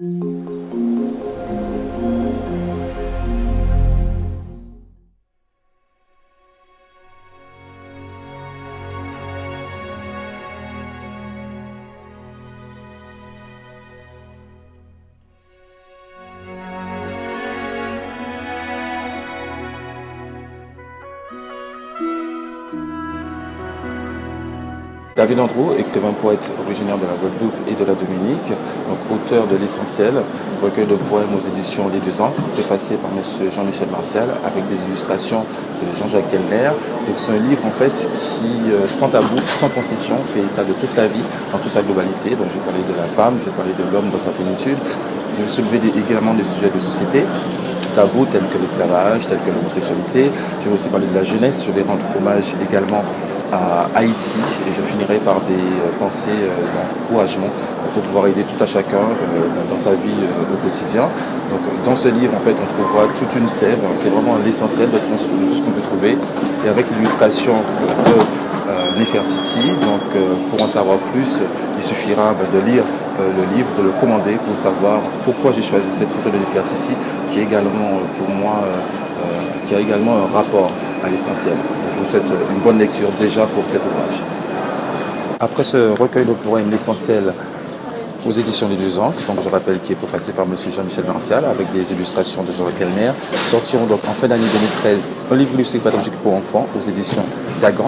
David Andrew, écrivain poète originaire de la Guadeloupe et de la Dominique, donc auteur de L'Essentiel, recueil de poèmes aux éditions Les Deux Ancres, préfacé par M. Jean-Michel Martial, avec des illustrations de Jean-Jacques Kellner. Donc c'est un livre en fait qui, sans tabou, sans concession, fait état de toute la vie dans toute sa globalité. Donc je vais parler de la femme, je vais parler de l'homme dans sa plénitude. Je vais soulever également des sujets de société tabous tels que l'esclavage, tels que l'homosexualité. Je vais aussi parler de la jeunesse, je vais rendre hommage également à Haïti et je finirai par des pensées d'encouragement pour pouvoir aider tout à chacun dans sa vie au quotidien. Donc dans ce livre en fait on trouvera toute une sève, c'est vraiment l'essentiel de tout ce qu'on peut trouver et avec l'illustration de Nefertiti. Donc pour en savoir plus il suffira de lire le livre, de le commander pour savoir pourquoi j'ai choisi cette photo de Nefertiti qui est également pour moi qui a également un rapport à l'essentiel. Je vous souhaite une bonne lecture déjà pour cet ouvrage. Après ce recueil de poèmes L'Essentiel aux éditions Les Deux Ancres, donc je rappelle qui est préfacé par M. Jean-Michel Martial avec des illustrations de Jean-Jacques Kellner, sortiront donc en fin d'année 2013 un livre illustré pédagogique pour enfants aux éditions Dagan,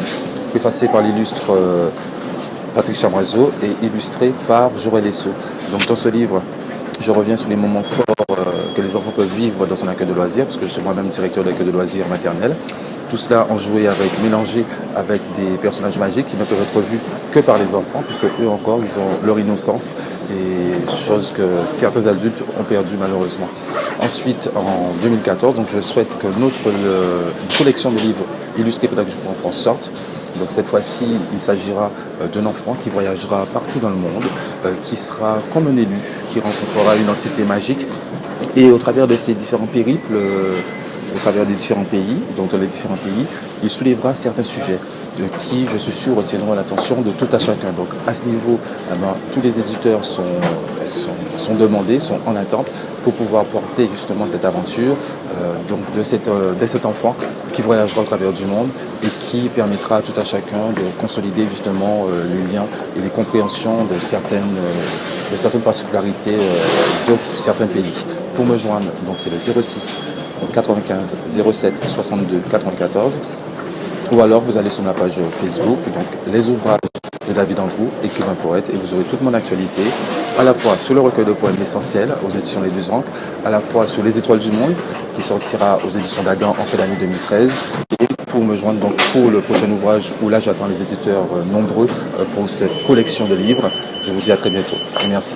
préfacé par l'illustre Patrick Chamoiseau et illustré par Jorel Esseux. Donc dans ce livre, je reviens sur les moments forts que les enfants peuvent vivre dans un accueil de loisirs, parce que je suis moi-même directeur d'accueil de loisirs maternel. Tout cela enjoué mélangé avec des personnages magiques qui ne peuvent être vus que par les enfants, puisque eux encore, ils ont leur innocence, et chose que certains adultes ont perdu malheureusement. Ensuite, en 2014, donc je souhaite que notre collection de livres illustrés pédagogiques pour enfants sorte. Donc cette fois-ci, il s'agira d'un enfant qui voyagera partout dans le monde, qui sera comme un élu, qui rencontrera une entité magique, et au travers de ces différents périples, au travers des différents pays, donc dans les différents pays, il soulèvera certains sujets qui, je suis sûr, retiendront l'attention de tout à chacun. Donc à ce niveau, tous les éditeurs sont demandés, sont en attente pour pouvoir porter justement cette aventure donc de cet enfant qui voyagera au travers du monde et qui permettra à tout à chacun de consolider justement les liens et les compréhensions de certaines particularités de certains pays. Pour me joindre, donc c'est le 06 95 07 62 94, ou alors vous allez sur ma page Facebook, donc les ouvrages de David Andrew, écrivain poète, et vous aurez toute mon actualité, à la fois sur le recueil de poèmes L'Essentiel aux éditions Les Deux Ancres, à la fois sur Les Étoiles du Monde, qui sortira aux éditions Dagan en fin d'année 2013, et pour me joindre donc pour le prochain ouvrage, où là j'attends les éditeurs nombreux pour cette collection de livres. Je vous dis à très bientôt, et merci.